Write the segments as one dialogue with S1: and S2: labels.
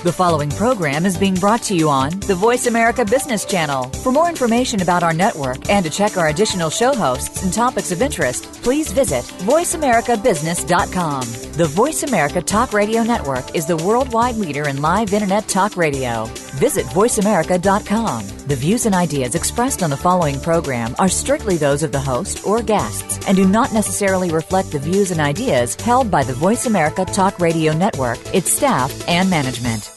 S1: The following program is being brought to you on the Voice America Business Channel. For more information about our network and to check our additional show hosts and topics of interest, please visit voiceamericabusiness.com. The Voice America Talk Radio Network is the worldwide leader in live Internet talk radio. Visit voiceamerica.com. The views and ideas expressed on the following program are strictly those of the host or guests and do not necessarily reflect the views and ideas held by the Voice America Talk Radio Network, its staff, and management.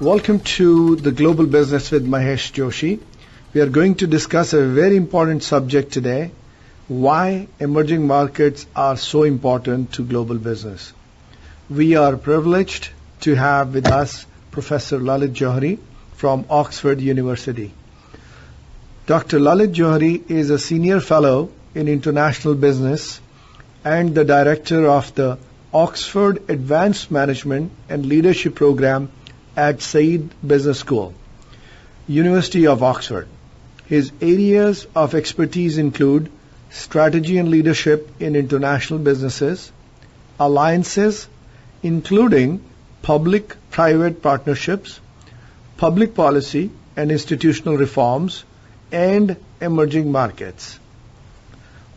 S2: Welcome to the Global Business with Mahesh Joshi. We are going to discuss a very important subject today, why emerging markets are so important to global business. We are privileged to have with us Professor Lalit Johri from Oxford University. Dr. Lalit Johri is a senior fellow in international business and the director of the Oxford Advanced Management and Leadership Program at Saïd Business School, University of Oxford. His areas of expertise include strategy and leadership in international businesses, alliances, including public-private partnerships, public policy and institutional reforms, and emerging markets.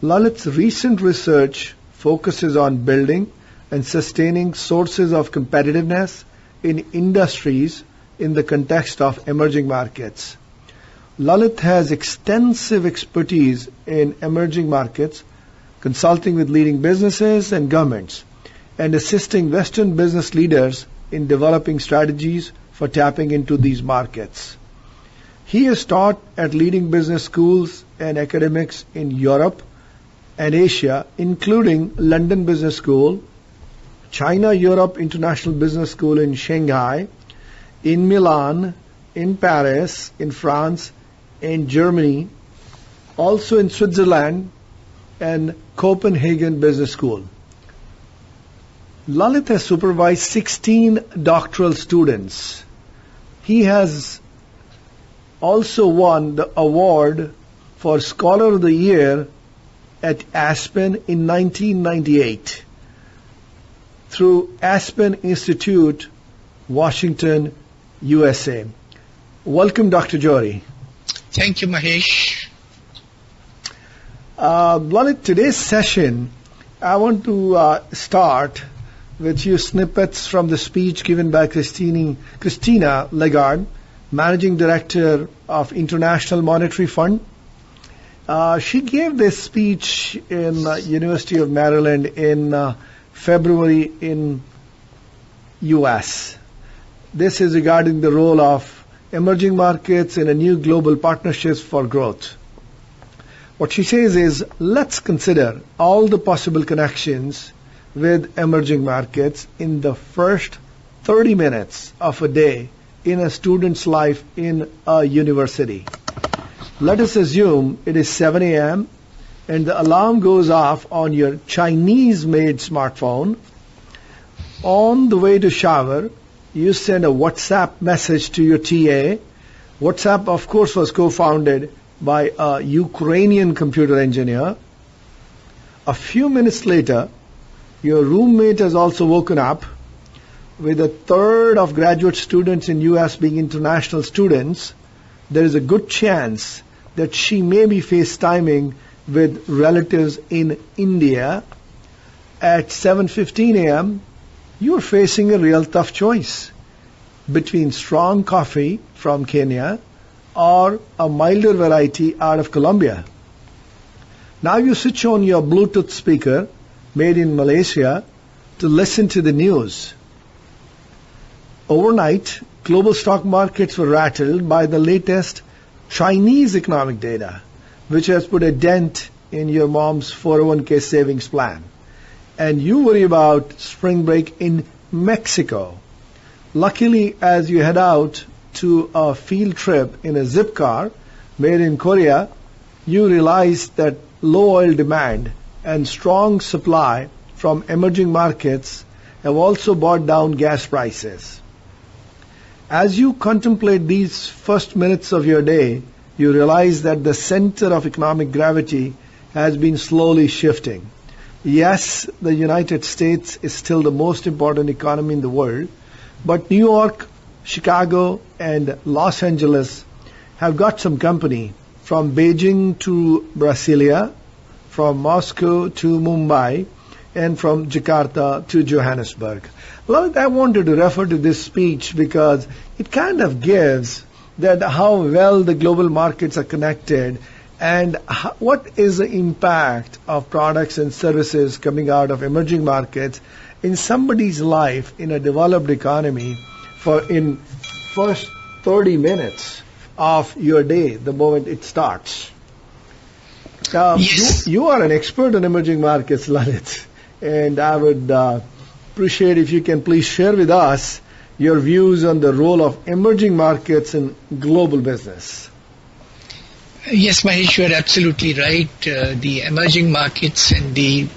S2: Lalit's recent research focuses on building and sustaining sources of competitiveness in industries in the context of emerging markets. Lalit has extensive expertise in emerging markets, consulting with leading businesses and governments, and assisting Western business leaders in developing strategies for tapping into these markets. He has taught at leading business schools and academics in Europe and Asia, including London Business School, China-Europe International Business School in Shanghai, in Milan, in Paris, in France, in Germany, also in Switzerland, and Copenhagen Business School. Lalit has supervised 16 doctoral students. He has also won the award for Scholar of the Year at Aspen in 1998. Through Aspen Institute, Washington, USA. Welcome, Dr. Johri.
S3: Thank you, Mahesh.
S2: Lalit, today's session, I want to start with few snippets from the speech given by Christina Lagarde, Managing Director of International Monetary Fund. She gave this speech in University of Maryland in February in U.S. This is regarding the role of emerging markets in a new global partnerships for growth. What she says is, let's consider all the possible connections with emerging markets in the first 30 minutes of a day in a student's life in a university. Let us assume it is 7 a.m. and the alarm goes off on your Chinese-made smartphone. On the way to shower, you send a WhatsApp message to your TA. WhatsApp, of course, was co-founded by a Ukrainian computer engineer. A few minutes later, your roommate has also woken up. With a third of graduate students in U.S. being international students, there is a good chance that she may be FaceTiming with relatives in India. At 7:15 a.m., you are facing a real tough choice between strong coffee from Kenya or a milder variety out of Colombia. Now you switch on your Bluetooth speaker made in Malaysia to listen to the news. Overnight, global stock markets were rattled by the latest Chinese economic data, which has put a dent in your mom's 401k savings plan, and you worry about spring break in Mexico. Luckily, as you head out to a field trip in a zip car made in Korea, you realize that low oil demand and strong supply from emerging markets have also brought down gas prices. As you contemplate these first minutes of your day, you realize that the center of economic gravity has been slowly shifting. Yes, the United States is still the most important economy in the world, but New York, Chicago, and Los Angeles have got some company, from Beijing to Brasilia, from Moscow to Mumbai, and from Jakarta to Johannesburg. Lalit, I wanted to refer to this speech because it kind of gives that how well the global markets are connected and what is the impact of products and services coming out of emerging markets in somebody's life in a developed economy for in first 30 minutes of your day, the moment it starts.
S3: Yes.
S2: You are an expert in emerging markets, Lalit, and I would appreciate if you can please share with us your views on the role of emerging markets in global business.
S3: Yes, Mahesh, you are absolutely right. The emerging markets and the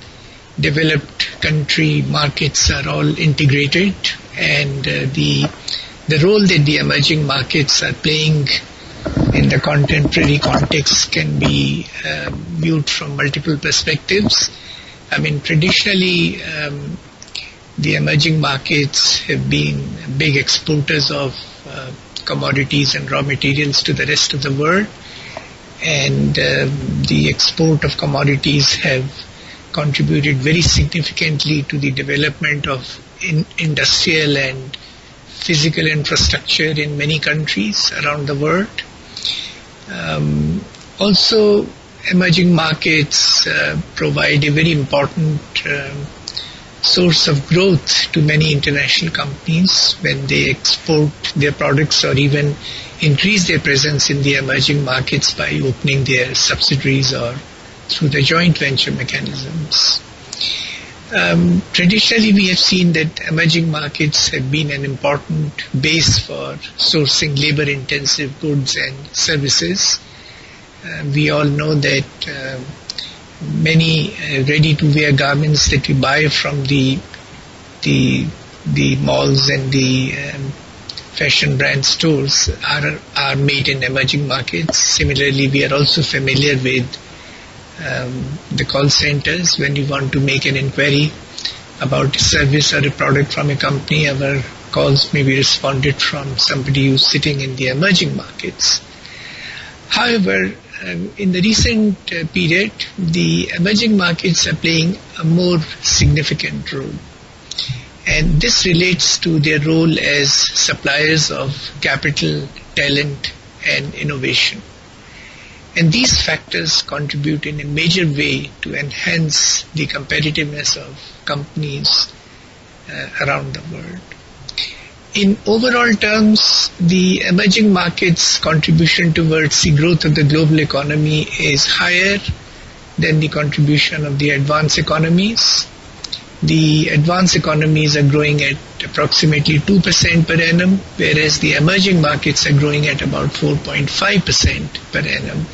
S3: developed country markets are all integrated, and the role that the emerging markets are playing in the contemporary context can be viewed from multiple perspectives. I mean, traditionally, the emerging markets have been big exporters of commodities and raw materials to the rest of the world, and the export of commodities have contributed very significantly to the development of industrial and physical infrastructure in many countries around the world. Also, emerging markets provide a very important source of growth to many international companies when they export their products or even increase their presence in the emerging markets by opening their subsidiaries or through the joint venture mechanisms. Traditionally, we have seen that emerging markets have been an important base for sourcing labor-intensive goods and services. We all know that many ready-to-wear garments that we buy from the malls and the fashion brand stores are made in emerging markets. Similarly, we are also familiar with the call centers. When you want to make an inquiry about a service or a product from a company, our calls may be responded from somebody who's sitting in the emerging markets. However, in the recent period, the emerging markets are playing a more significant role. And this relates to their role as suppliers of capital, talent, and innovation. And these factors contribute in a major way to enhance the competitiveness of companies around the world. In overall terms, the emerging markets' contribution towards the growth of the global economy is higher than the contribution of the advanced economies. The advanced economies are growing at approximately 2% per annum, whereas the emerging markets are growing at about 4.5% per annum.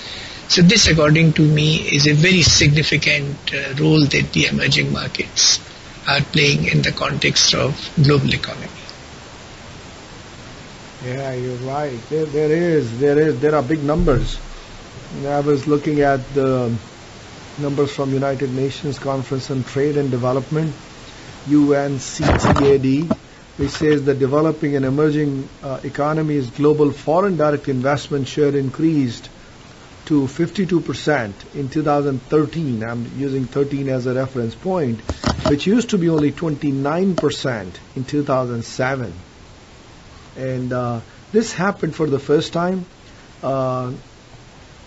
S3: So this, according to me, is a very significant role that the emerging markets are playing in the context of global economy.
S2: Yeah, you're right. There are big numbers. I was looking at the numbers from United Nations Conference on Trade and Development, UNCTAD, which says that developing and emerging economies global foreign direct investment share increased to 52% in 2013. I'm using 13 as a reference point, which used to be only 29% in 2007. And this happened for the first time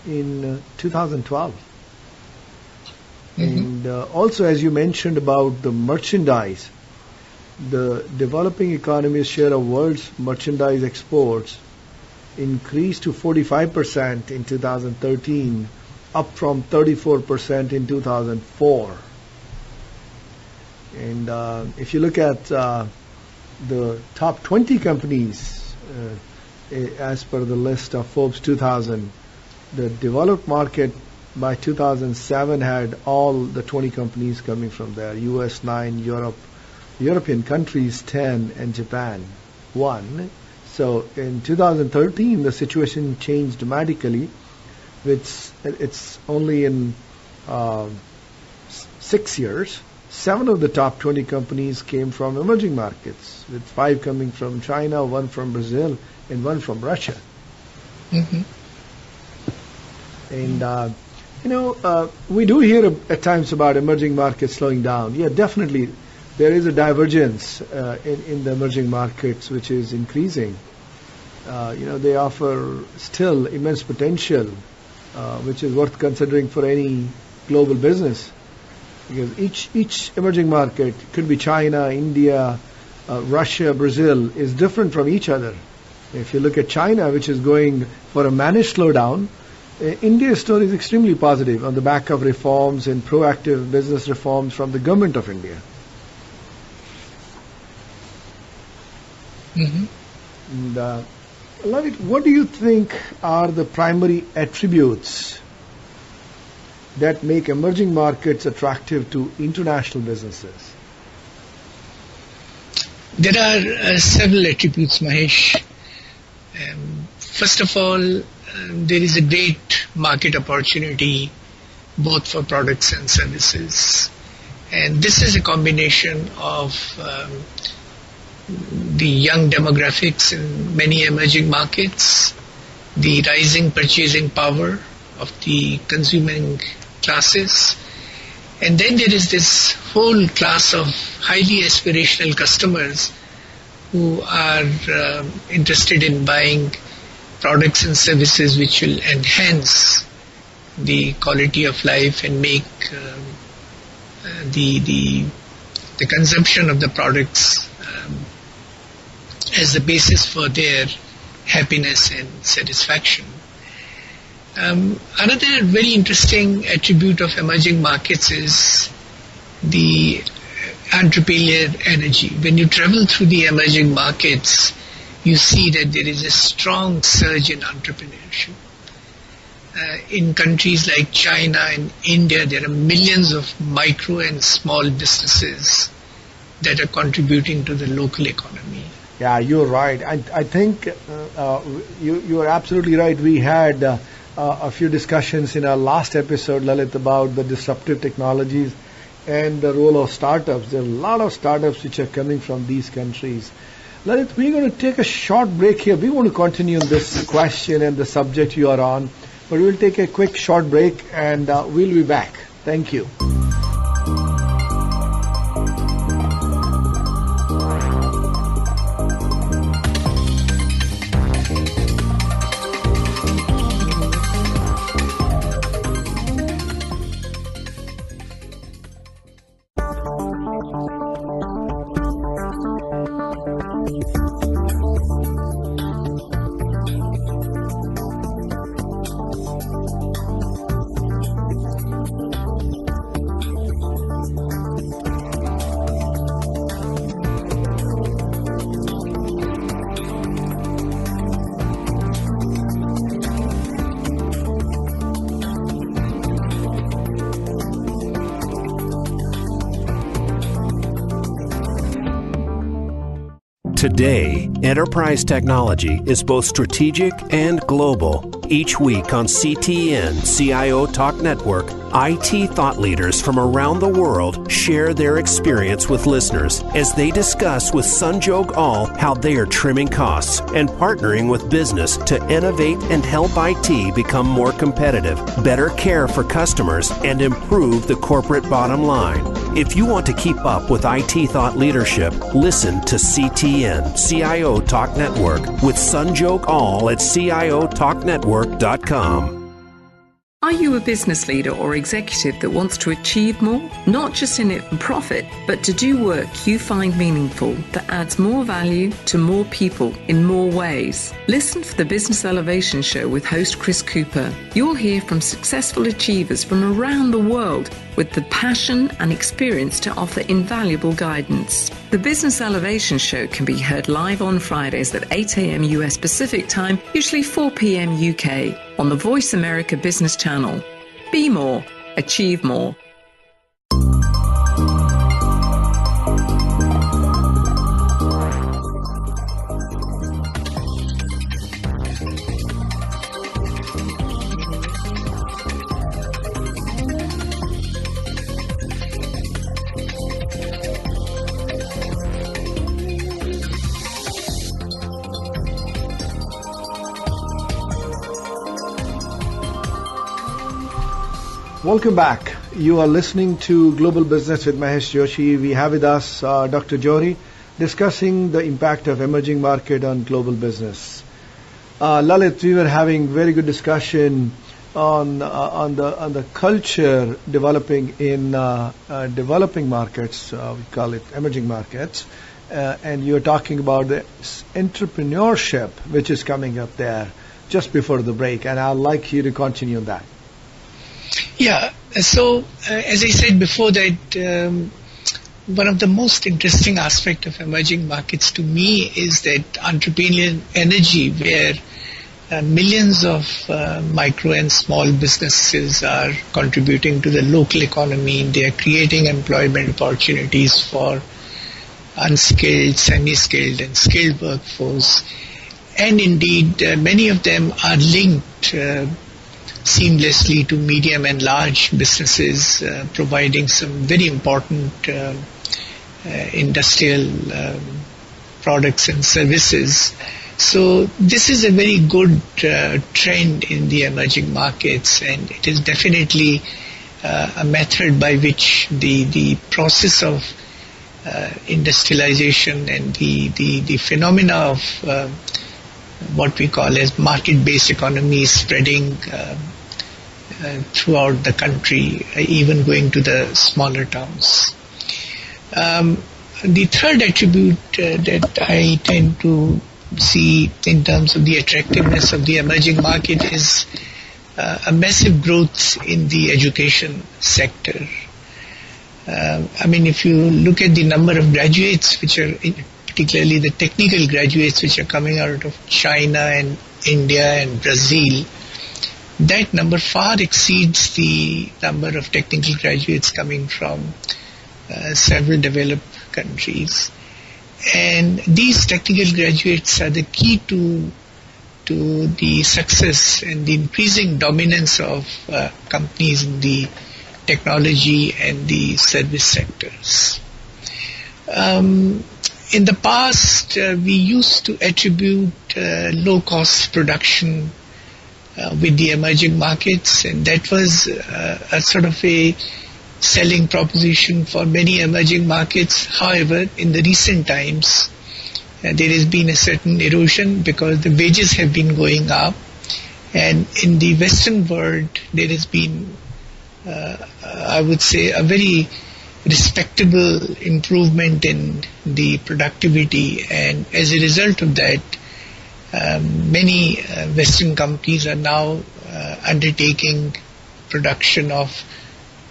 S2: in 2012. And also, as you mentioned about the merchandise, the developing economies' share of world's merchandise exports increased to 45% in 2013 up from 34% in 2004. And if you look at the top 20 companies, as per the list of Forbes 2000, the developed market by 2007 had all the 20 companies coming from there. US 9, European countries 10, and Japan 1. So in 2013, the situation changed dramatically. It's only in 6 years. 7 of the top 20 companies came from emerging markets, with 5 coming from China, 1 from Brazil, and 1 from Russia.
S3: Mm-hmm.
S2: And we do hear at times about emerging markets slowing down. Yeah, definitely, there is a divergence in the emerging markets, which is increasing. They offer still immense potential, which is worth considering for any global business. Because each emerging market, could be China, India, Russia, Brazil, is different from each other. If you look at China, which is going for a managed slowdown, India's story is extremely positive on the back of reforms and proactive business reforms from the government of India.
S3: Mm-hmm.
S2: And, Lalit, what do you think are the primary attributes that make emerging markets attractive to international businesses?
S3: There are several attributes, Mahesh. First of all, there is a great market opportunity both for products and services. And this is a combination of the young demographics in many emerging markets, the rising purchasing power of the consuming classes, and then there is this whole class of highly aspirational customers who are interested in buying products and services which will enhance the quality of life and make the consumption of the products as the basis for their happiness and satisfaction. Another very interesting attribute of emerging markets is the entrepreneurial energy. When you travel through the emerging markets, you see that there is a strong surge in entrepreneurship. In countries like China and India, there are millions of micro and small businesses that are contributing to the local economy.
S2: Yeah, you're right. I think you are absolutely right. We had a few discussions in our last episode, Lalit, about the disruptive technologies and the role of startups. There are a lot of startups which are coming from these countries. Lalit, we're going to take a short break here. We want to continue on this question and the subject you are on, but we'll take a quick short break and we'll be back. Thank you.
S4: Today, enterprise technology is both strategic and global. Each week on CTN CIO Talk Network, IT thought leaders from around the world share their experience with listeners as they discuss with Sanjog Aul how they are trimming costs and partnering with business to innovate and help IT become more competitive, better care for customers, and improve the corporate bottom line. If you want to keep up with IT thought leadership, listen to CTN CIO Talk Network with Sanjog Aul at CIOTalkNetwork.com.
S5: Are you a business leader or executive that wants to achieve more? Not just in it for profit, but to do work you find meaningful that adds more value to more people in more ways. Listen for the Business Elevation Show with host Chris Cooper. You'll hear from successful achievers from around the world with the passion and experience to offer invaluable guidance. The Business Elevation Show can be heard live on Fridays at 8 a.m. US Pacific Time, usually 4 p.m. UK, on the Voice America Business Channel. Be more, achieve more.
S2: Welcome back. You are listening to Global Business with Mahesh Joshi. We have with us Dr. Johri discussing the impact of emerging market on global business. Lalit, we were having very good discussion on the culture developing in developing markets. We call it emerging markets, and you're talking about the entrepreneurship which is coming up there just before the break, and I'd like you to continue on that.
S3: Yeah, so as I said before that one of the most interesting aspects of emerging markets to me is that entrepreneurial energy where millions of micro and small businesses are contributing to the local economy. They are creating employment opportunities for unskilled, semi-skilled and skilled workforce. And indeed, many of them are linked seamlessly to medium and large businesses, providing some very important industrial products and services. So this is a very good trend in the emerging markets, and it is definitely a method by which the process of industrialization and the phenomena of what we call as market-based economy spreading throughout the country, even going to the smaller towns. The third attribute that I tend to see in terms of the attractiveness of the emerging market is a massive growth in the education sector. I mean, if you look at the number of graduates which are, particularly the technical graduates which are coming out of China and India and Brazil, that number far exceeds the number of technical graduates coming from several developed countries. And these technical graduates are the key to the success and the increasing dominance of companies in the technology and the service sectors. In the past, we used to attribute low-cost production with the emerging markets, and that was a sort of a selling proposition for many emerging markets. However, in the recent times, there has been a certain erosion because the wages have been going up, and in the Western world, there has been, I would say, a very respectable improvement in the productivity, and as a result of that, many Western companies are now undertaking production of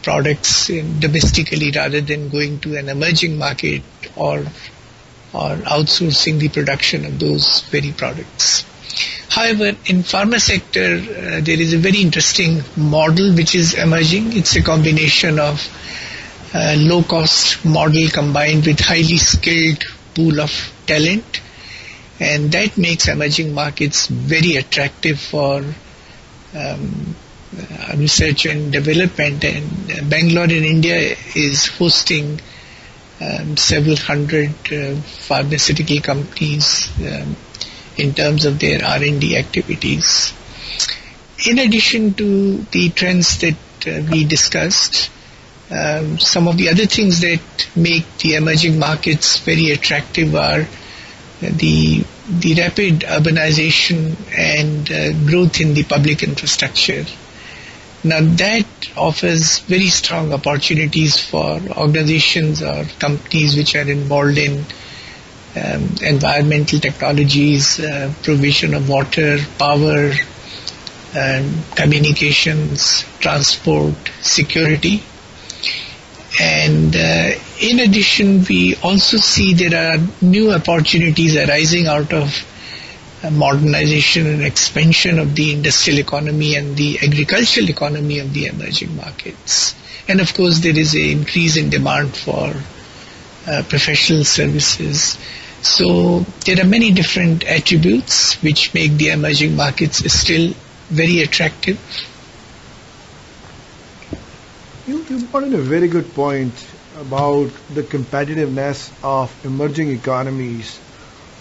S3: products domestically rather than going to an emerging market or outsourcing the production of those very products. However, in pharma sector, there is a very interesting model which is emerging. It's a combination of low-cost model combined with highly skilled pool of talent, and that makes emerging markets very attractive for research and development. And Bangalore in India is hosting several hundred pharmaceutical companies in terms of their R&D activities. In addition to the trends that we discussed, some of the other things that make the emerging markets very attractive are the rapid urbanization and growth in the public infrastructure. Now that offers very strong opportunities for organizations or companies which are involved in environmental technologies, provision of water, power, communications, transport, security. And in addition, we also see there are new opportunities arising out of modernization and expansion of the industrial economy and the agricultural economy of the emerging markets. And of course, there is an increase in demand for professional services. So there are many different attributes which make the emerging markets still very attractive.
S2: You brought in a very good point about the competitiveness of emerging economies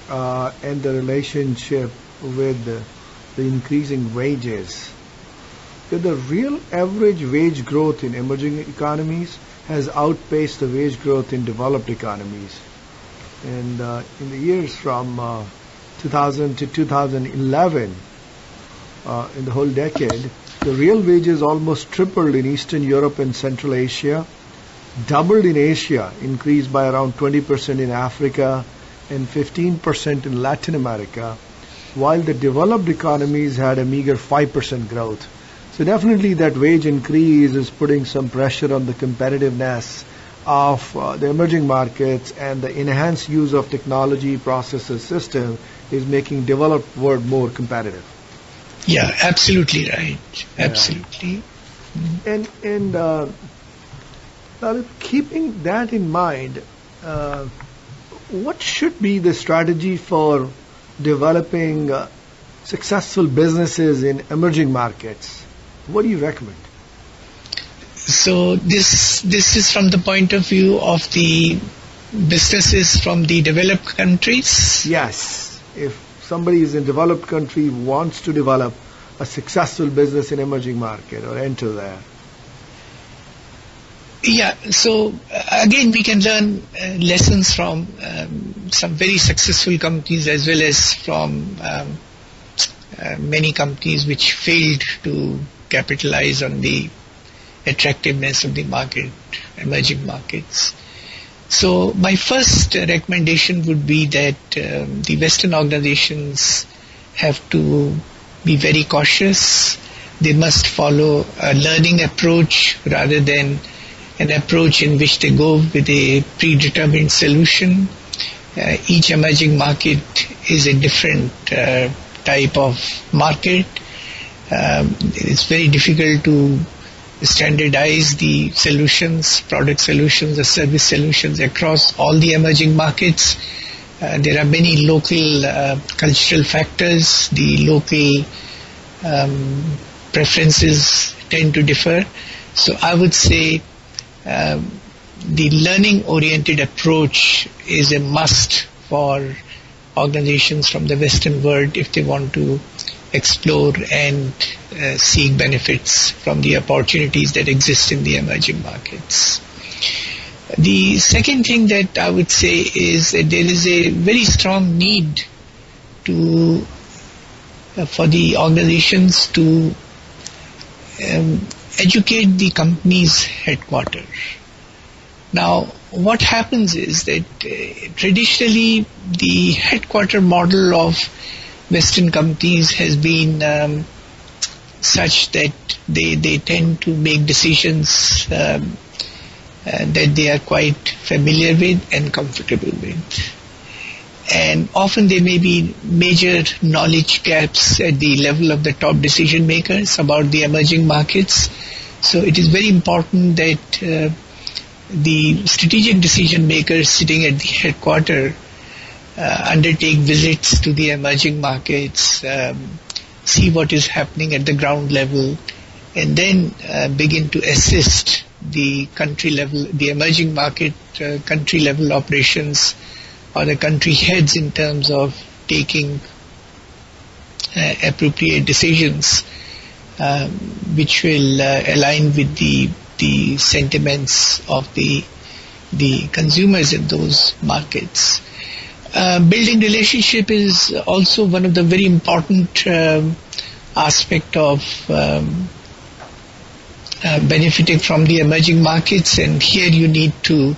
S2: and the relationship with the increasing wages. The real average wage growth in emerging economies has outpaced the wage growth in developed economies. And in the years from 2000 to 2011, in the whole decade, the real wages almost tripled in Eastern Europe and Central Asia, doubled in Asia, increased by around 20% in Africa, and 15% in Latin America, while the developed economies had a meager 5% growth. So definitely that wage increase is putting some pressure on the competitiveness of the emerging markets, and the enhanced use of technology, processes, system is making developed world more competitive.
S3: Yeah, absolutely right. Absolutely.
S2: Yeah. And keeping that in mind, what should be the strategy for developing successful businesses in emerging markets? What do you recommend?
S3: So this is from the point of view of the businesses from the developed countries?
S2: Yes. If somebody is in developed country wants to develop a successful business in emerging market or enter there.
S3: Yeah, so again we can learn lessons from some very successful companies as well as from many companies which failed to capitalize on the attractiveness of the market, emerging markets. So my first recommendation would be that the Western organizations have to be very cautious. They must follow a learning approach rather than an approach in which they go with a predetermined solution. Each emerging market is a different type of market. It's very difficult to standardize the solutions, product solutions, or service solutions across all the emerging markets. There are many local cultural factors. The local preferences tend to differ. So I would say the learning-oriented approach is a must for organizations from the Western world if they want to explore and seek benefits from the opportunities that exist in the emerging markets. The second thing that I would say is that there is a very strong need for the organizations to educate the company's headquarters. Now, what happens is that traditionally the headquarter model of Western companies has been such that they tend to make decisions that they are quite familiar with and comfortable with. And often there may be major knowledge gaps at the level of the top decision makers about the emerging markets. So it is very important that the strategic decision makers sitting at the headquarters undertake visits to the emerging markets, see what is happening at the ground level, and then begin to assist the country level, the emerging market country level operations or the country heads in terms of taking appropriate decisions which will align with the sentiments of the consumers in those markets. Building relationship is also one of the very important aspect of benefiting from the emerging markets, and here you need to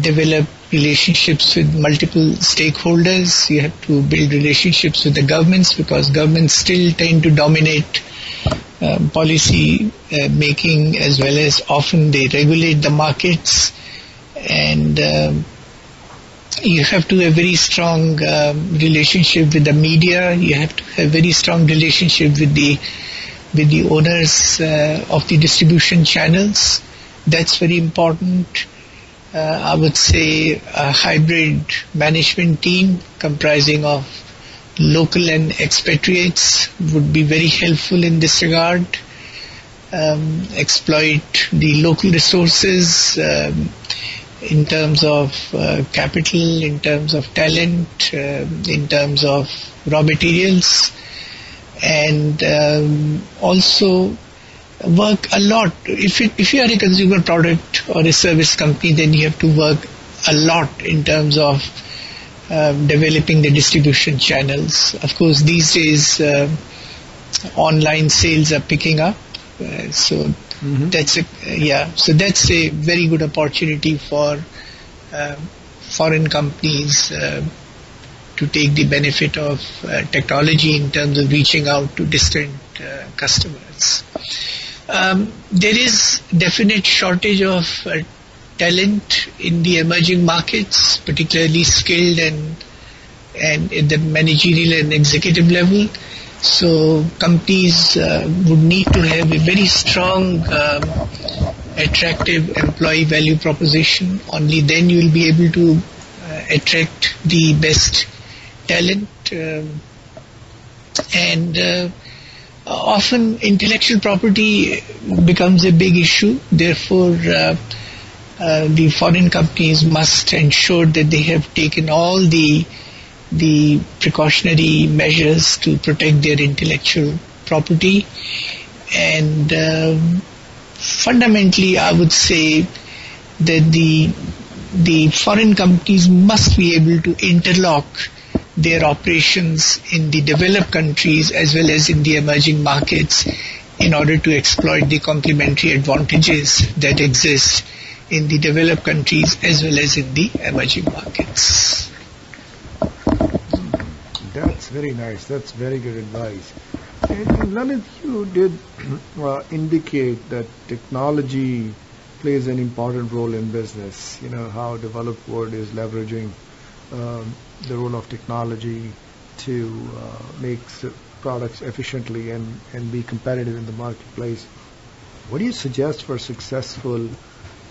S3: develop relationships with multiple stakeholders. You have to build relationships with the governments, because governments still tend to dominate policy making, as well as often they regulate the markets. And you have to have very strong relationship with the media. You have to have very strong relationship with the owners of the distribution channels. That's very important. I would say a hybrid management team comprising of local and expatriates would be very helpful in this regard. Exploit the local resources in terms of capital, in terms of talent, in terms of raw materials, and also work a lot. If you are a consumer product or a service company, then you have to work a lot in terms of developing the distribution channels. Of course, these days online sales are picking up, so that's a very good opportunity for foreign companies to take the benefit of technology in terms of reaching out to distant customers. There is definite shortage of talent in the emerging markets, particularly skilled and at the managerial and executive level. So companies would need to have a very strong, attractive employee value proposition. Only then you will be able to attract the best talent. And often intellectual property becomes a big issue. Therefore, the foreign companies must ensure that they have taken all the precautionary measures to protect their intellectual property. And fundamentally, I would say that the foreign companies must be able to interlock their operations in the developed countries as well as in the emerging markets in order to exploit the complementary advantages that exist in the developed countries as well as in the emerging markets.
S2: That's very nice. That's very good advice. And Lalit, you did indicate that technology plays an important role in business. You know, how developed world is leveraging the role of technology to make products efficiently and be competitive in the marketplace. What do you suggest for successful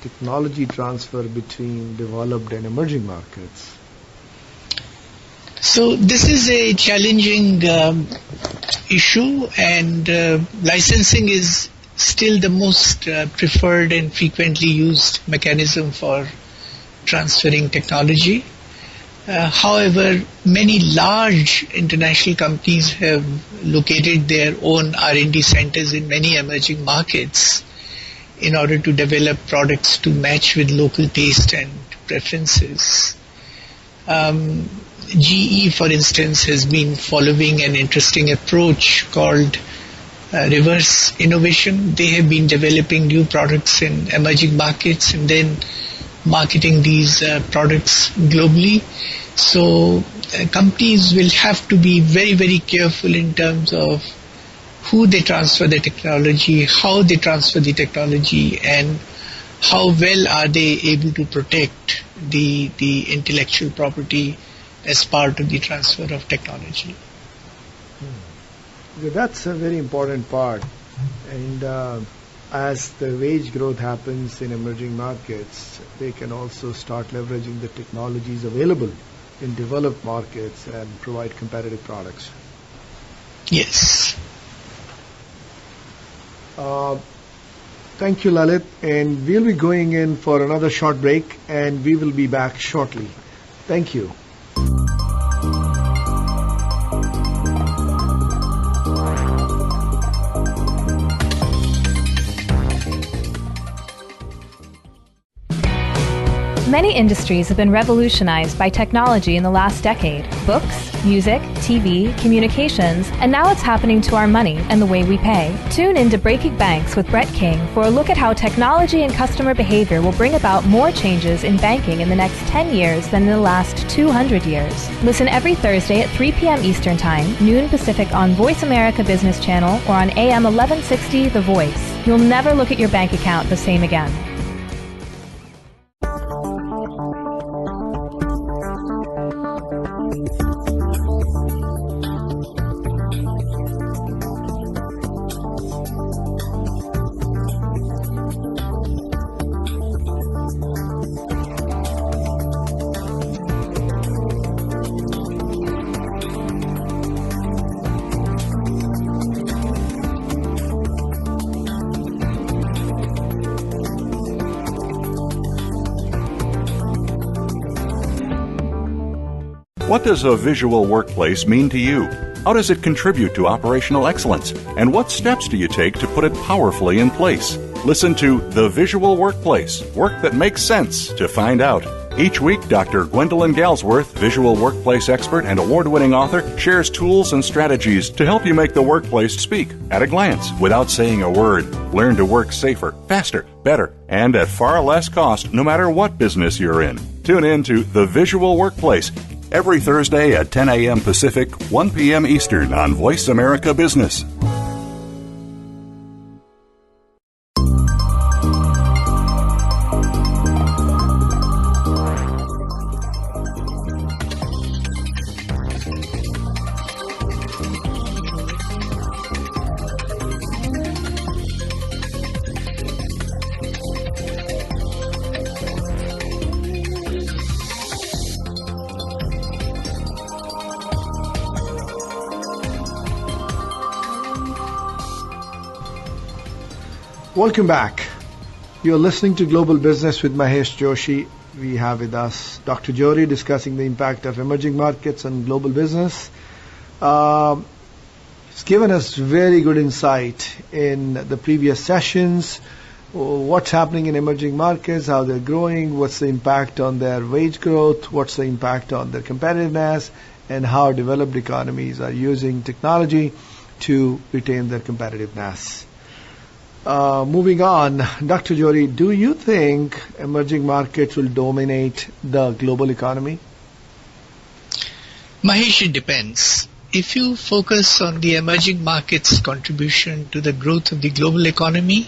S2: technology transfer between developed and emerging markets?
S3: So this is a challenging issue, and licensing is still the most preferred and frequently used mechanism for transferring technology. However, many large international companies have located their own R&D centers in many emerging markets in order to develop products to match with local taste and preferences. GE, for instance, has been following an interesting approach called reverse innovation. They have been developing new products in emerging markets and then marketing these products globally. So companies will have to be very, very careful in terms of who they transfer the technology, how they transfer the technology, and how well are they able to protect the intellectual property as part of the transfer of technology.
S2: That's a very important part. And as the wage growth happens in emerging markets, they can also start leveraging the technologies available in developed markets and provide competitive products.
S3: Yes.
S2: Thank you, Lalit. And we'll be going in for another short break, and we will be back shortly. Thank you.
S6: Many industries have been revolutionized by technology in the last decade. Books, music, TV, communications, and now it's happening to our money and the way we pay. Tune in to Breaking Banks with Brett King for a look at how technology and customer behavior will bring about more changes in banking in the next 10 years than in the last 200 years. Listen every Thursday at 3 p.m. Eastern Time, noon Pacific on Voice America Business Channel or on AM 1160 The Voice. You'll never look at your bank account the same again.
S7: What does a visual workplace mean to you? How does it contribute to operational excellence? And what steps do you take to put it powerfully in place? Listen to The Visual Workplace, work that makes sense, to find out. Each week, Dr. Gwendolyn Galsworth, visual workplace expert and award-winning author, shares tools and strategies to help you make the workplace speak at a glance without saying a word. Learn to work safer, faster, better, and at far less cost no matter what business you're in. Tune in to The Visual Workplace every Thursday at 10 a.m. Pacific, 1 p.m. Eastern on Voice America Business.
S2: Welcome back. You're listening to Global Business with Mahesh Joshi. We have with us Dr. Johri discussing the impact of emerging markets on global business. He's given us very good insight in the previous sessions, what's happening in emerging markets, how they're growing, what's the impact on their wage growth, what's the impact on their competitiveness, and how developed economies are using technology to retain their competitiveness. Moving on, Dr. Johri, do you think emerging markets will dominate the global economy?
S3: Mahesh, it depends. If you focus on the emerging markets' contribution to the growth of the global economy,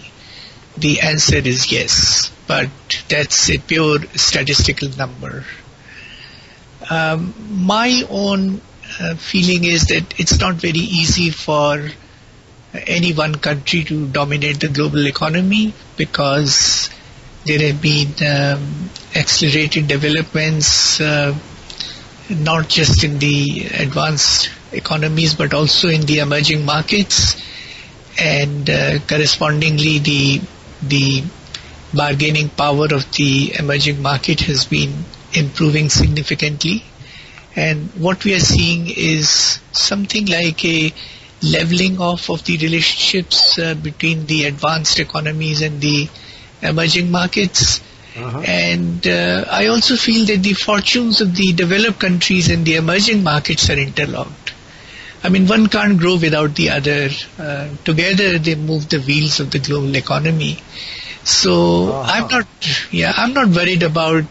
S3: the answer is yes, but that's a pure statistical number. My own feeling is that it's not very easy for any one country to dominate the global economy because there have been accelerated developments not just in the advanced economies but also in the emerging markets, and correspondingly the bargaining power of the emerging market has been improving significantly, and what we are seeing is something like a leveling off of the relationships between the advanced economies and the emerging markets. And I also feel that the fortunes of the developed countries and the emerging markets are interlocked. I mean, one can't grow without the other. Together they move the wheels of the global economy. So I'm not worried about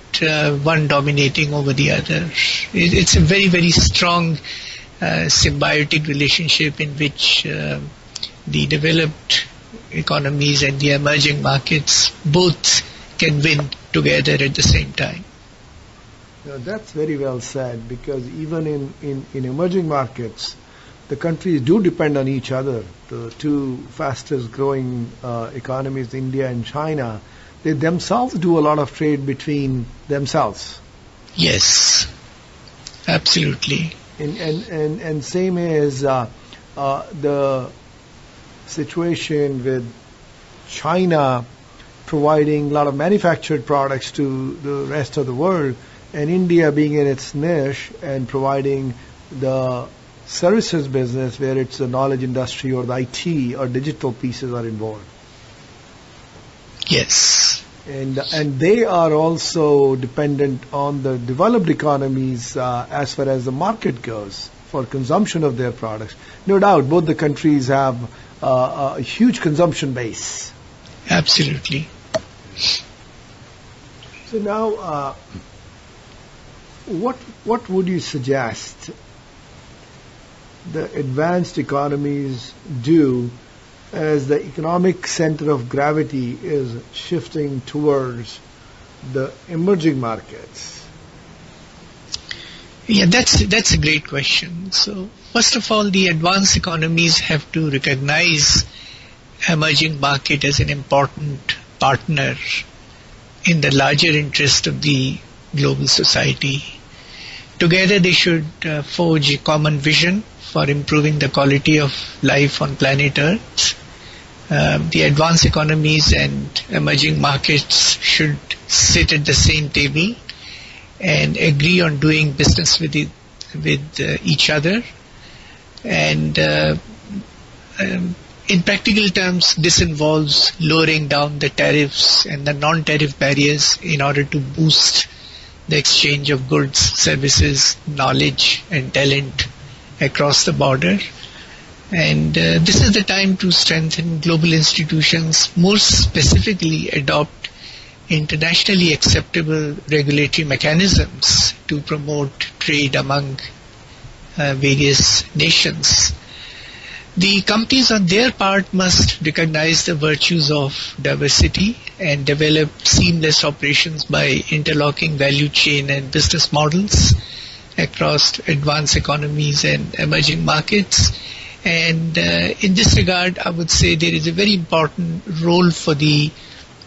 S3: one dominating over the other. It's a very, very strong symbiotic relationship in which the developed economies and the emerging markets both can win together at the same time.
S2: That's very well said, because even in emerging markets, the countries do depend on each other. The two fastest growing economies, India and China, they themselves do a lot of trade between themselves.
S3: Yes, absolutely.
S2: And same as the situation with China providing a lot of manufactured products to the rest of the world, and India being in its niche and providing the services business where it's the knowledge industry or the IT or digital pieces are involved.
S3: Yes,
S2: And they are also dependent on the developed economies as far as the market goes for consumption of their products. No doubt, both the countries have a huge consumption base.
S3: Absolutely.
S2: So now, what would you suggest the advanced economies do as the economic center of gravity is shifting towards the emerging markets?
S3: Yeah, that's a great question. So first of all, the advanced economies have to recognize emerging market as an important partner in the larger interest of the global society. Together they should forge a common vision for improving the quality of life on planet Earth. The advanced economies and emerging markets should sit at the same table and agree on doing business with each other. And in practical terms, this involves lowering down the tariffs and the non-tariff barriers in order to boost the exchange of goods, services, knowledge and talent across the border. And this is the time to strengthen global institutions, more specifically adopt internationally acceptable regulatory mechanisms to promote trade among various nations. The companies on their part must recognize the virtues of diversity and develop seamless operations by interlocking value chain and business models across advanced economies and emerging markets. And in this regard, I would say there is a very important role for the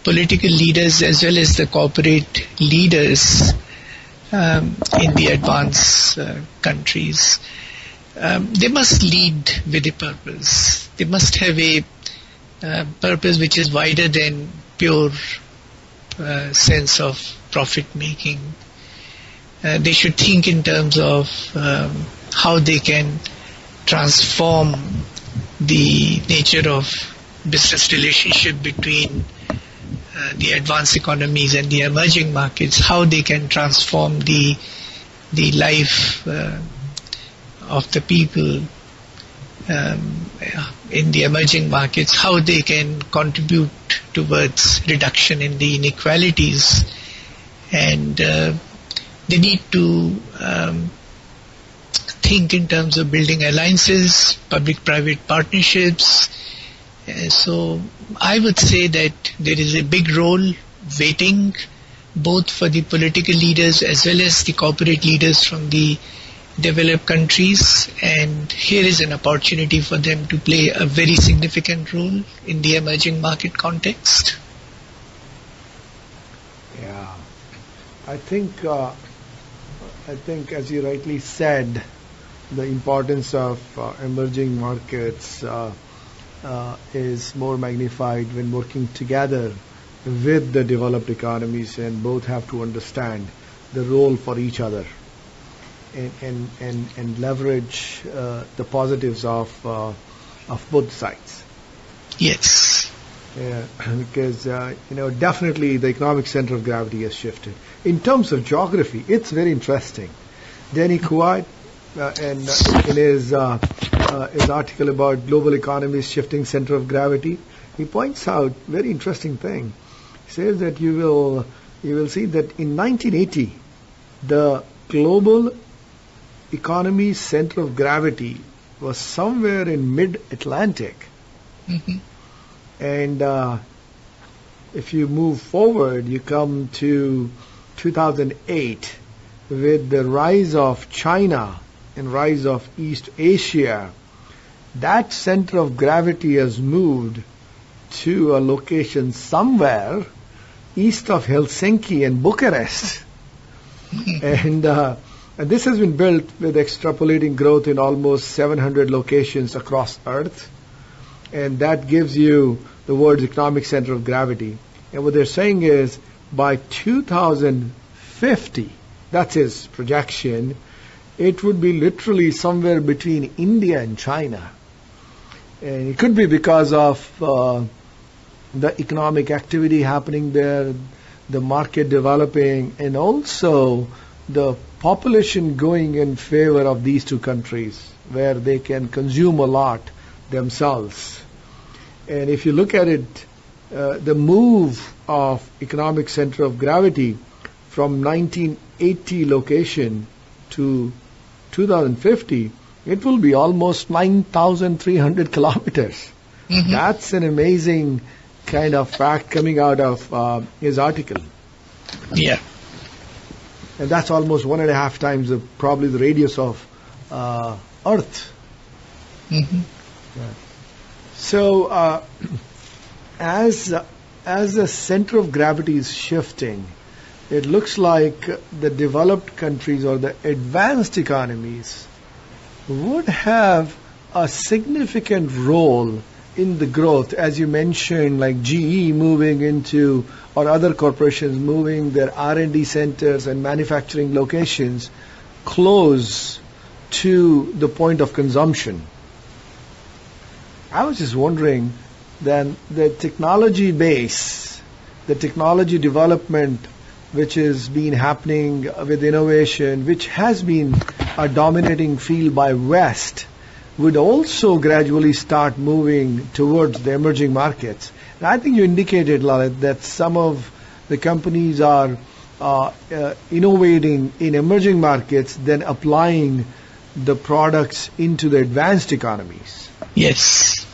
S3: political leaders as well as the corporate leaders in the advanced countries. They must lead with a purpose. They must have a purpose which is wider than pure sense of profit making. They should think in terms of how they can transform the nature of business relationship between the advanced economies and the emerging markets, how they can transform the life of the people in the emerging markets, how they can contribute towards reduction in the inequalities, and they need to think in terms of building alliances, public-private partnerships. So I would say that there is a big role waiting both for the political leaders as well as the corporate leaders from the developed countries, and here is an opportunity for them to play a very significant role in the emerging market context.
S2: Yeah, I think as you rightly said, the importance of emerging markets is more magnified when working together with the developed economies, and both have to understand the role for each other and leverage the positives of both sides.
S3: Yes.
S2: Yeah, because definitely the economic center of gravity has shifted. In terms of geography, it's very interesting. Danny Kuwait, in his article about global economies shifting center of gravity, he points out very interesting thing. He says that you will see that in 1980, the global economy center of gravity was somewhere in mid-Atlantic.
S3: Mm-hmm.
S2: And if you move forward, you come to 2008 with the rise of China and rise of East Asia. That center of gravity has moved to a location somewhere east of Helsinki and Bucharest. And this has been built with extrapolating growth in almost 700 locations across Earth. And that gives you the world's economic center of gravity. And what they're saying is by 2050, that's his projection, it would be literally somewhere between India and China. And it could be because of the economic activity happening there, the market developing, and also the population going in favor of these two countries where they can consume a lot themselves. And if you look at it, the move of economic center of gravity from 1980 location to 2050, it will be almost 9,300 kilometers. Mm-hmm. That's an amazing kind of fact coming out of his article.
S3: Yeah.
S2: And that's almost 1.5 times probably the radius of Earth.
S3: Mm-hmm.
S2: Yeah. So as the center of gravity is shifting, it looks like the developed countries or the advanced economies would have a significant role in the growth, as you mentioned, like GE moving into, or other corporations moving their R&D centers and manufacturing locations close to the point of consumption. I was just wondering, then the technology base, the technology development which is been happening with innovation, which has been a dominating field by West, would also gradually start moving towards the emerging markets. And I think you indicated, Lalit, that some of the companies are innovating in emerging markets, then applying the products into the advanced economies.
S3: Yes.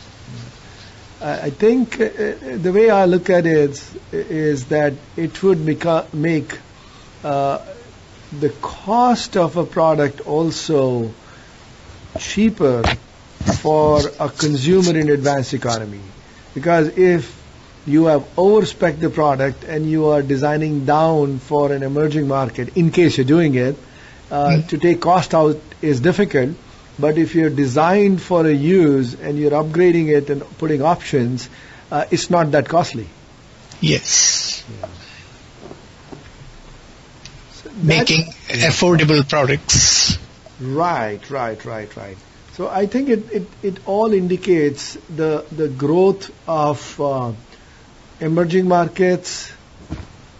S2: I think the way I look at it is that it would make the cost of a product also cheaper for a consumer in advanced economy. Because if you have overspec'd the product and you are designing down for an emerging market, in case you're doing it, to take cost out is difficult. But if you're designed for a use and you're upgrading it and putting options, it's not that costly.
S3: Yes. Yeah. So making affordable products.
S2: Right. So I think it all indicates the growth of emerging markets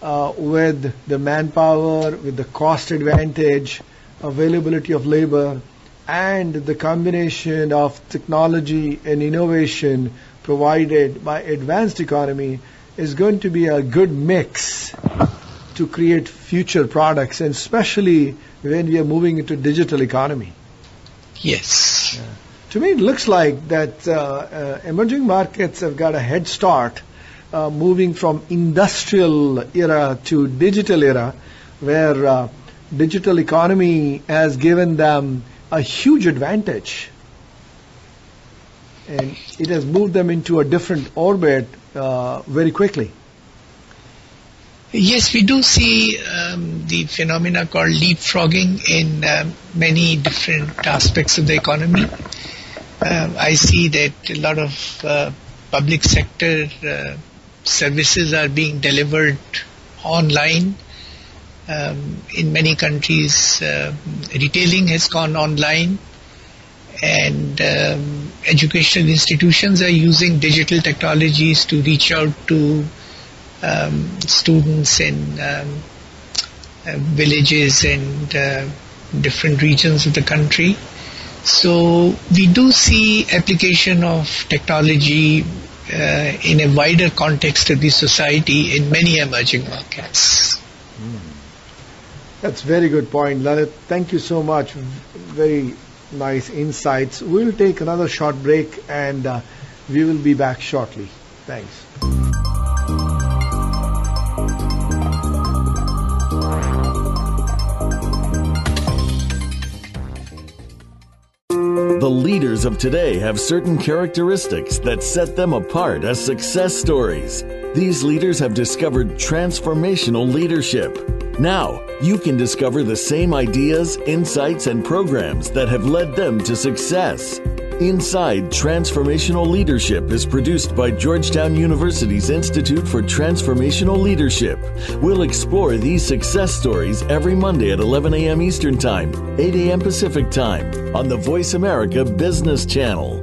S2: with the manpower, with the cost advantage, availability of labor, and the combination of technology and innovation provided by advanced economy is going to be a good mix to create future products, and especially when we are moving into digital economy.
S3: Yes.
S2: Yeah. To me, it looks like that emerging markets have got a head start moving from industrial era to digital era, where digital economy has given them a huge advantage, and it has moved them into a different orbit very quickly.
S3: Yes, we do see the phenomena called leapfrogging in many different aspects of the economy. I see that a lot of public sector services are being delivered online. In many countries, retailing has gone online, and educational institutions are using digital technologies to reach out to students in villages and different regions of the country. So we do see application of technology in a wider context of the society in many emerging markets.
S2: That's a very good point, Lalit. Thank you so much. Very nice insights. We'll take another short break, and we will be back shortly. Thanks.
S8: The leaders of today have certain characteristics that set them apart as success stories. These leaders have discovered transformational leadership. Now, you can discover the same ideas, insights, and programs that have led them to success. Inside Transformational Leadership is produced by Georgetown University's Institute for Transformational Leadership. We'll explore these success stories every Monday at 11 a.m. Eastern Time, 8 a.m. Pacific Time on the Voice America Business Channel.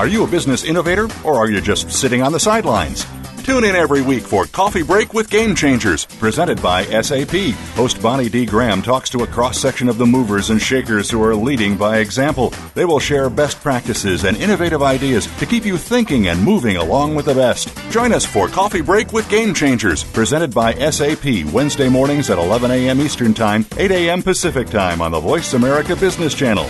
S7: Are you a business innovator, or are you just sitting on the sidelines? Tune in every week for Coffee Break with Game Changers, presented by SAP. Host Bonnie D. Graham talks to a cross-section of the movers and shakers who are leading by example. They will share best practices and innovative ideas to keep you thinking and moving along with the best. Join us for Coffee Break with Game Changers, presented by SAP, Wednesday mornings at 11 a.m. Eastern Time, 8 a.m. Pacific Time on the Voice America Business Channel.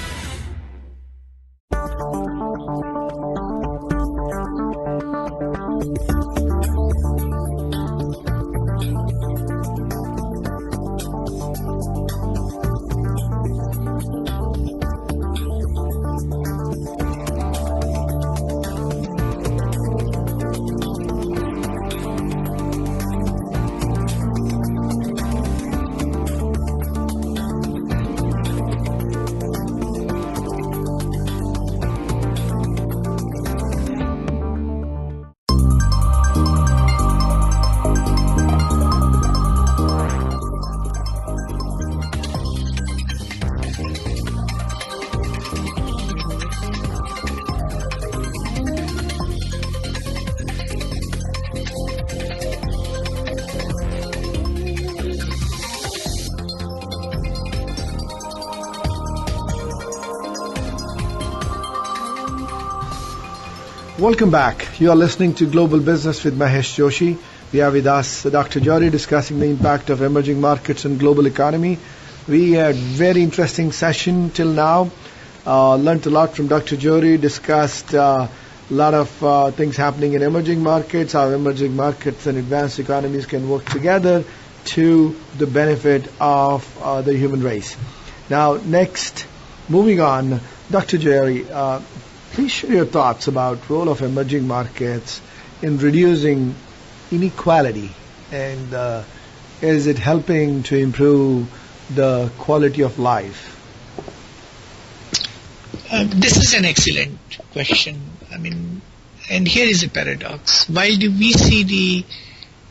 S2: Welcome back. You are listening to Global Business with Mahesh Joshi. We have with us Dr. Johri discussing the impact of emerging markets and global economy. We had very interesting session till now. Learned a lot from Dr. Johri, discussed a lot of things happening in emerging markets, how emerging markets and advanced economies can work together to the benefit of the human race. Now, next, moving on, Dr. Johri, please share your thoughts about role of emerging markets in reducing inequality, and is it helping to improve the quality of life?
S3: This is an excellent question. And here is a paradox. While do we see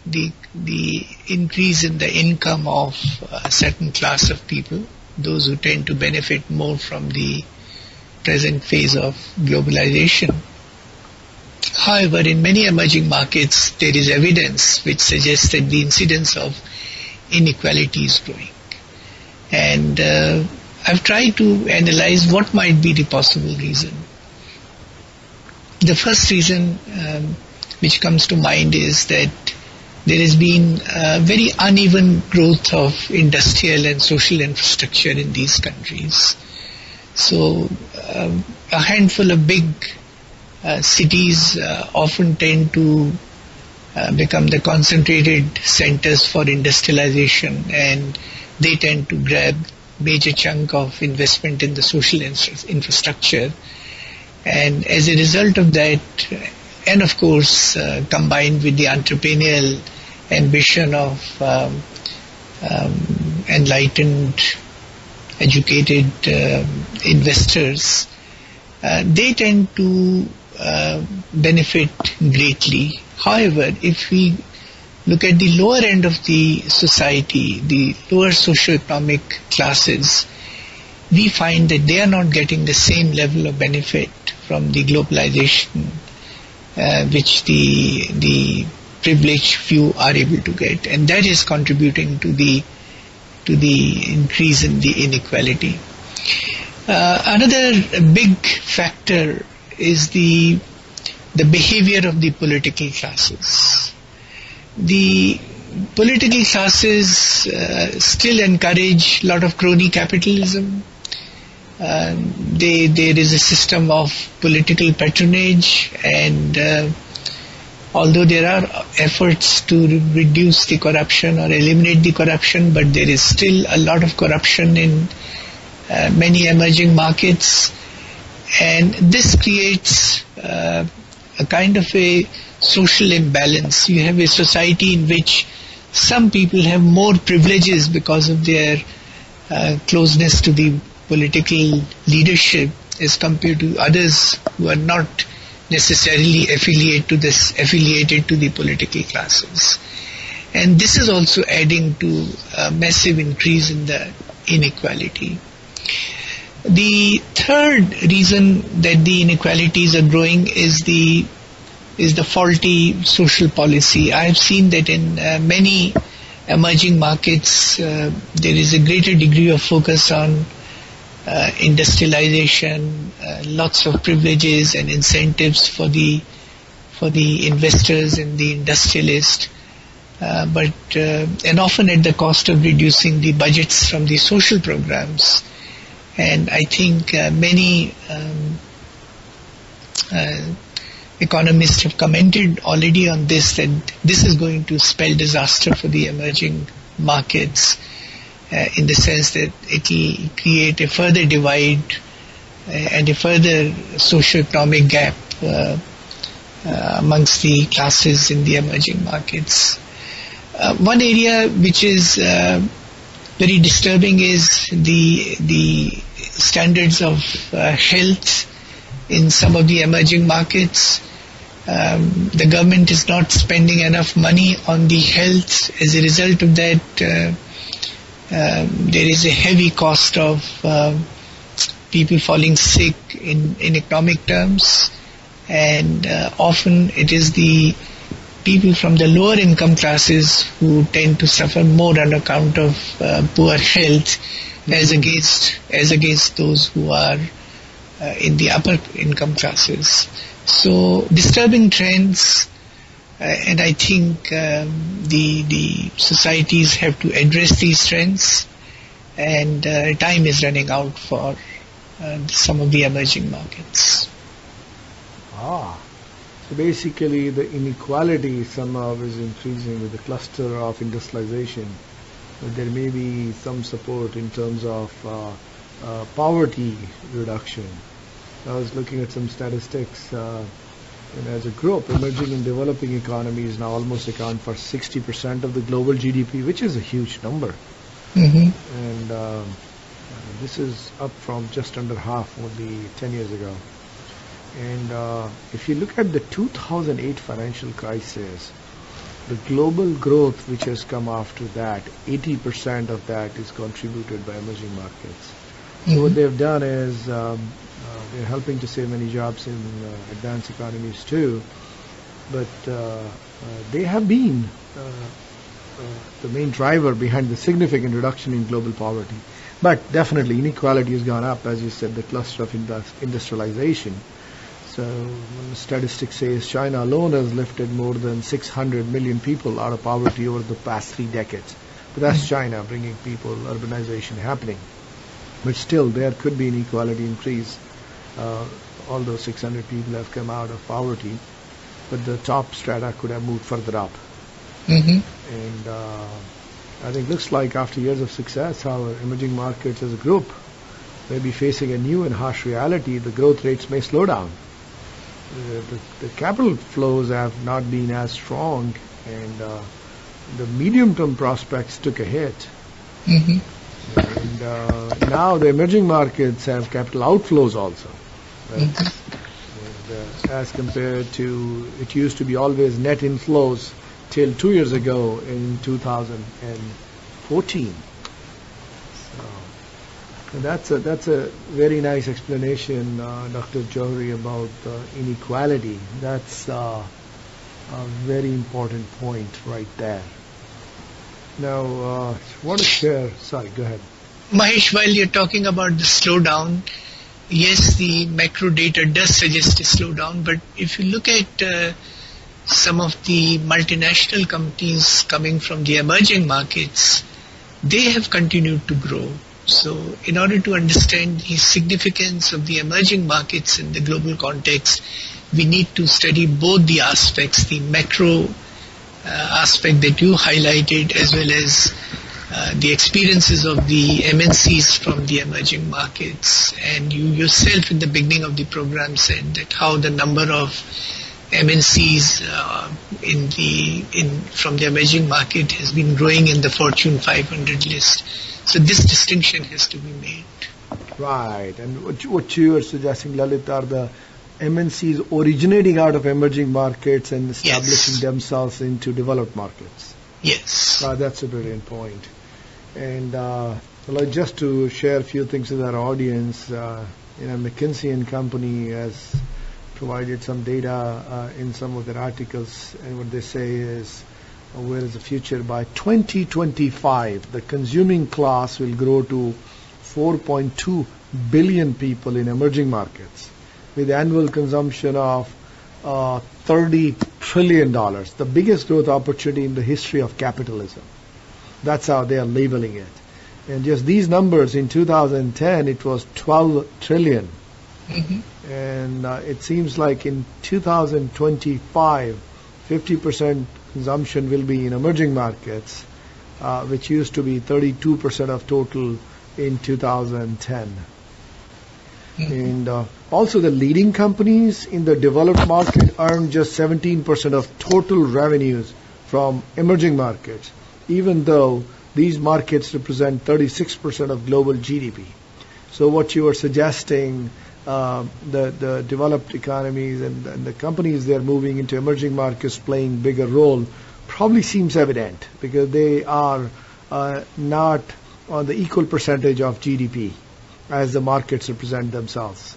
S3: the increase in the income of a certain class of people, those who tend to benefit more from the present phase of globalization. However, in many emerging markets, there is evidence which suggests that the incidence of inequality is growing. And I've tried to analyze what might be the possible reason. The first reason which comes to mind is that there has been a very uneven growth of industrial and social infrastructure in these countries. So a handful of big cities often tend to become the concentrated centers for industrialization, and they tend to grab major chunk of investment in the social infrastructure. And as a result of that, and of course combined with the entrepreneurial ambition of enlightened, educated investors, they tend to benefit greatly. However, if we look at the lower end of the society, the lower socioeconomic classes, we find that they are not getting the same level of benefit from the globalization which the privileged few are able to get, and that is contributing to the increase in the inequality. Another big factor is the behavior of the political classes. The political classes still encourage a lot of crony capitalism. There is a system of political patronage, and although there are efforts to reduce the corruption or eliminate the corruption, but there is still a lot of corruption in many emerging markets, and this creates a kind of a social imbalance. You have a society in which some people have more privileges because of their closeness to the political leadership as compared to others who are not necessarily affiliated to the political classes. And this is also adding to a massive increase in the inequality. The third reason that the inequalities are growing is the faulty social policy. I have seen that in many emerging markets there is a greater degree of focus on industrialization, lots of privileges and incentives for the investors and the industrialists, but and often at the cost of reducing the budgets from the social programs. And I think many economists have commented already on this, that this is going to spell disaster for the emerging markets, in the sense that it will create a further divide and a further socio-economic gap amongst the classes in the emerging markets. One area which is very disturbing is the standards of health in some of the emerging markets. The government is not spending enough money on the health. As a result of that, there is a heavy cost of people falling sick in economic terms, and often it is the people from the lower income classes who tend to suffer more on account of poor health, as against those who are in the upper income classes. So disturbing trends, and I think the societies have to address these trends, and time is running out for some of the emerging markets.
S2: So basically the inequality somehow is increasing with the cluster of industrialization. But there may be some support in terms of poverty reduction. I was looking at some statistics, and as a group, emerging and developing economies now almost account for 60% of the global GDP, which is a huge number.
S3: Mm-hmm.
S2: And this is up from just under half only 10 years ago. And if you look at the 2008 financial crisis, the global growth which has come after that, 80% of that is contributed by emerging markets. Mm-hmm. So what they've done is they're helping to save many jobs in advanced economies too, but they have been the main driver behind the significant reduction in global poverty. But definitely inequality has gone up, as you said, the cluster of industrialization. So the statistics says China alone has lifted more than 600 million people out of poverty over the past 3 decades. But that's China bringing people, urbanization happening. But still, there could be inequality increase. Although 600 people have come out of poverty, but the top strata could have moved further up.
S3: Mm-hmm.
S2: And I think looks like after years of success, our emerging markets as a group may be facing a new and harsh reality. The growth rates may slow down. The capital flows have not been as strong, and the medium-term prospects took a hit.
S3: Mm-hmm.
S2: And now the emerging markets have capital outflows also. Right?
S3: Mm-hmm.
S2: And, as compared to, it used to be always net inflows till 2 years ago in 2014. So that's a very nice explanation, Dr. Johri, about inequality. That's a very important point right there. Now, I want to share. Sorry, go ahead.
S3: Mahesh, while you're talking about the slowdown, yes, the macro data does suggest a slowdown, but if you look at some of the multinational companies coming from the emerging markets, they have continued to grow. So in order to understand the significance of the emerging markets in the global context, we need to study both the aspects, the macro aspect that you highlighted, as well as the experiences of the MNCs from the emerging markets. And you yourself in the beginning of the program said that how the number of MNCs from the emerging market has been growing in the Fortune 500 list. So this distinction has to be made.
S2: Right. And what you are suggesting, Lalit, are the MNCs originating out of emerging markets and establishing themselves into developed markets.
S3: Yes.
S2: That's a brilliant point. And Well, just to share a few things with our audience, McKinsey and Company has provided some data in some of their articles, and what they say is, where is the future? By 2025, the consuming class will grow to 4.2 billion people in emerging markets, with annual consumption of $30 trillion, the biggest growth opportunity in the history of capitalism. That's how they are labeling it. And just these numbers, in 2010, it was 12 trillion. Mm-hmm. And it seems like in 2025, 50% consumption will be in emerging markets, which used to be 32% of total in 2010. Mm-hmm. And also the leading companies in the developed market earn just 17% of total revenues from emerging markets, even though these markets represent 36% of global GDP. So what you are suggesting, the developed economies and the companies they're moving into emerging markets playing bigger role, probably seems evident because they are not on the equal percentage of GDP as the markets represent themselves.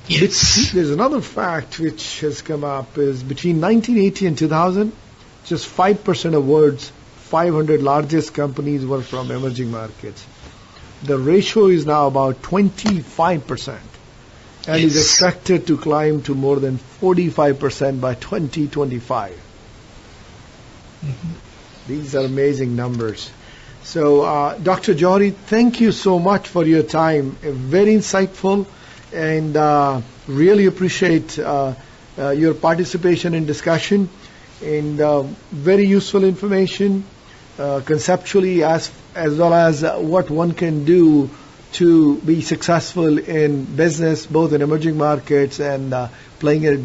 S3: Yes.
S2: There's another fact which has come up is between 1980 and 2000, just 5% of world's 500 largest companies were from emerging markets. The ratio is now about 25% and is expected to climb to more than 45% by 2025. Mm-hmm. These are amazing numbers. So, Dr. Johri, thank you so much for your time. Very insightful, and really appreciate your participation in discussion, and very useful information. Conceptually as well as what one can do to be successful in business, both in emerging markets and playing it back.